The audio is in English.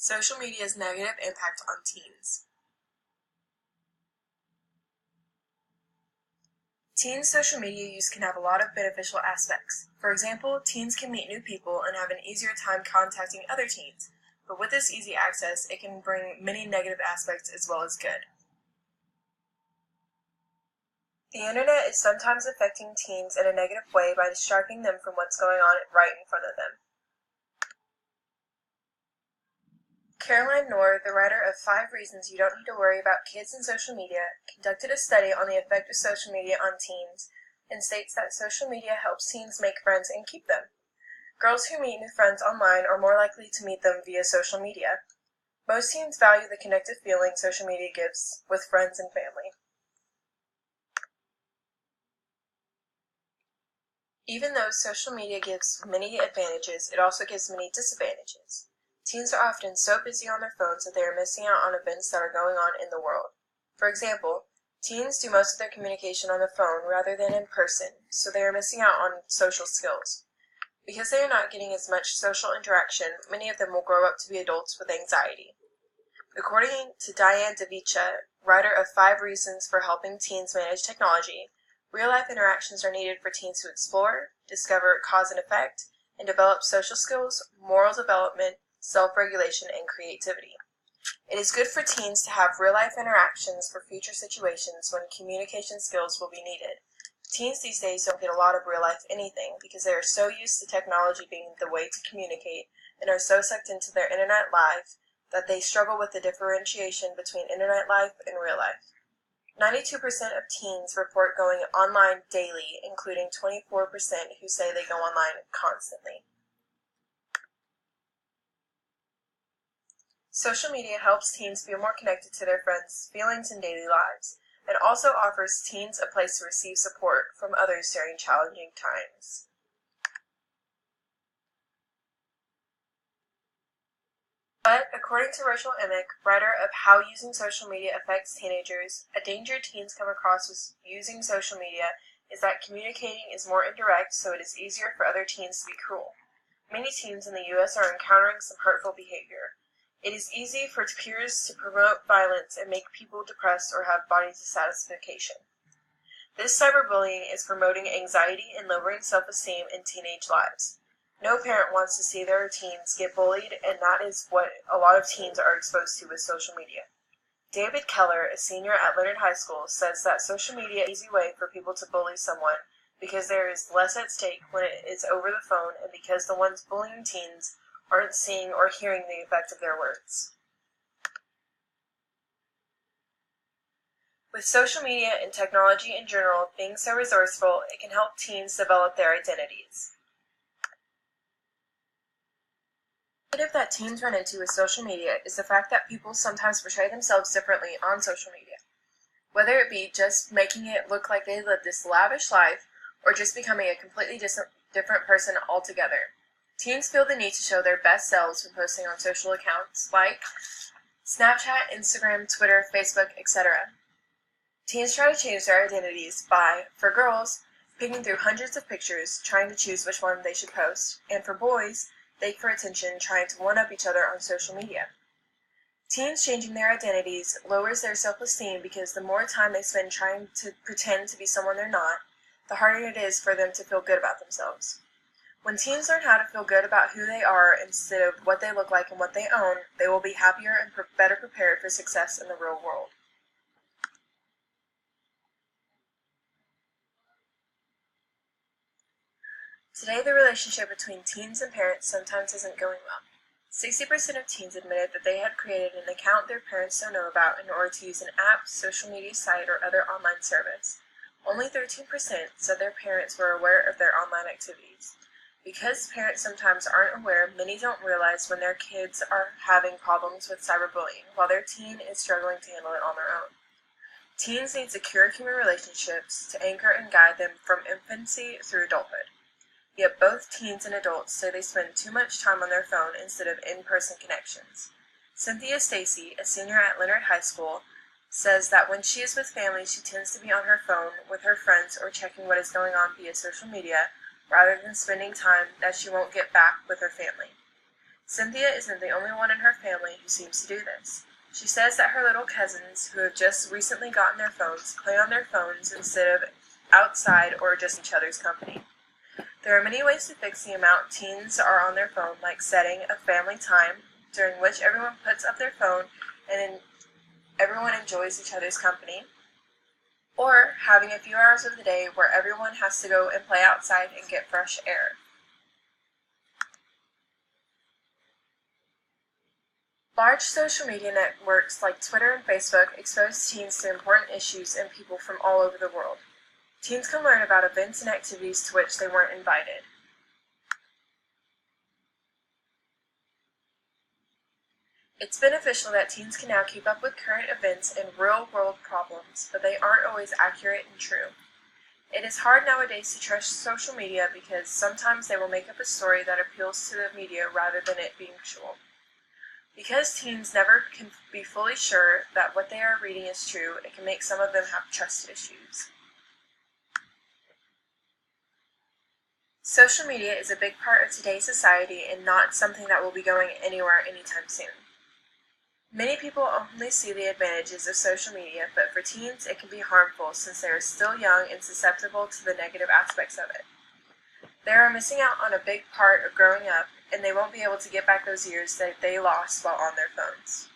Social media's negative impact on teens. Teens' social media use can have a lot of beneficial aspects. For example, teens can meet new people and have an easier time contacting other teens, but with this easy access, it can bring many negative aspects as well as good. The internet is sometimes affecting teens in a negative way by distracting them from what's going on right in front of them. Caroline Knorr, the writer of 5 Reasons You Don't Need to Worry About Kids and Social Media, conducted a study on the effect of social media on teens and states that social media helps teens make friends and keep them. Girls who meet new friends online are more likely to meet them via social media. Most teens value the connective feeling social media gives with friends and family. Even though social media gives many advantages, it also gives many disadvantages. Teens are often so busy on their phones that they are missing out on events that are going on in the world. For example, teens do most of their communication on the phone rather than in person, so they are missing out on social skills. Because they are not getting as much social interaction, many of them will grow up to be adults with anxiety. According to Diane DeVicha, writer of 5 Reasons for Helping Teens Manage Technology, real-life interactions are needed for teens to explore, discover cause and effect, and develop social skills, moral development, self-regulation, and creativity. It is good for teens to have real-life interactions for future situations when communication skills will be needed. Teens these days don't get a lot of real-life anything because they are so used to technology being the way to communicate and are so sucked into their internet life that they struggle with the differentiation between internet life and real life. 92% of teens report going online daily, including 24% who say they go online constantly. Social media helps teens feel more connected to their friends' feelings and daily lives, and also offers teens a place to receive support from others during challenging times. But, according to Rachel Emick, writer of How Using Social Media Affects Teenagers, a danger teens come across with using social media is that communicating is more indirect, so it is easier for other teens to be cruel. Many teens in the U.S. are encountering some hurtful behavior. It is easy for peers to promote violence and make people depressed or have body dissatisfaction. This cyberbullying is promoting anxiety and lowering self-esteem in teenage lives. No parent wants to see their teens get bullied, and that is what a lot of teens are exposed to with social media. David Keller, a senior at Leonard High School, says that social media is an easy way for people to bully someone because there is less at stake when it is over the phone and because the ones bullying teens aren't seeing or hearing the effect of their words. With social media and technology in general being so resourceful, it can help teens develop their identities. The negative that teens run into with social media is the fact that people sometimes portray themselves differently on social media. Whether it be just making it look like they live this lavish life, or just becoming a completely different person altogether. Teens feel the need to show their best selves when posting on social accounts like Snapchat, Instagram, Twitter, Facebook, etc. Teens try to change their identities by, for girls, picking through hundreds of pictures, trying to choose which one they should post, and for boys, they for attention, trying to one-up each other on social media. Teens changing their identities lowers their self-esteem because the more time they spend trying to pretend to be someone they're not, the harder it is for them to feel good about themselves. When teens learn how to feel good about who they are instead of what they look like and what they own, they will be happier and better prepared for success in the real world. Today, the relationship between teens and parents sometimes isn't going well. 60% of teens admitted that they had created an account their parents don't know about in order to use an app, social media site, or other online service. Only 13% said their parents were aware of their online activities. Because parents sometimes aren't aware, many don't realize when their kids are having problems with cyberbullying, while their teen is struggling to handle it on their own. Teens need secure human relationships to anchor and guide them from infancy through adulthood. Yet both teens and adults say they spend too much time on their phone instead of in-person connections. Cynthia Stacy, a senior at Leonard High School, says that when she is with family, she tends to be on her phone with her friends or checking what is going on via social media, rather than spending time that she won't get back with her family. Cynthia isn't the only one in her family who seems to do this. She says that her little cousins, who have just recently gotten their phones, play on their phones instead of outside or just each other's company. There are many ways to fix the amount teens are on their phone, like setting a family time during which everyone puts up their phone and everyone enjoys each other's company, or having a few hours of the day where everyone has to go and play outside and get fresh air. Large social media networks like Twitter and Facebook expose teens to important issues and people from all over the world. Teens can learn about events and activities to which they weren't invited. It's beneficial that teens can now keep up with current events and real-world problems, but they aren't always accurate and true. It is hard nowadays to trust social media because sometimes they will make up a story that appeals to the media rather than it being actual. Because teens never can be fully sure that what they are reading is true, it can make some of them have trust issues. Social media is a big part of today's society and not something that will be going anywhere anytime soon. Many people only see the advantages of social media, but for teens it can be harmful since they are still young and susceptible to the negative aspects of it. They are missing out on a big part of growing up, and they won't be able to get back those years that they lost while on their phones.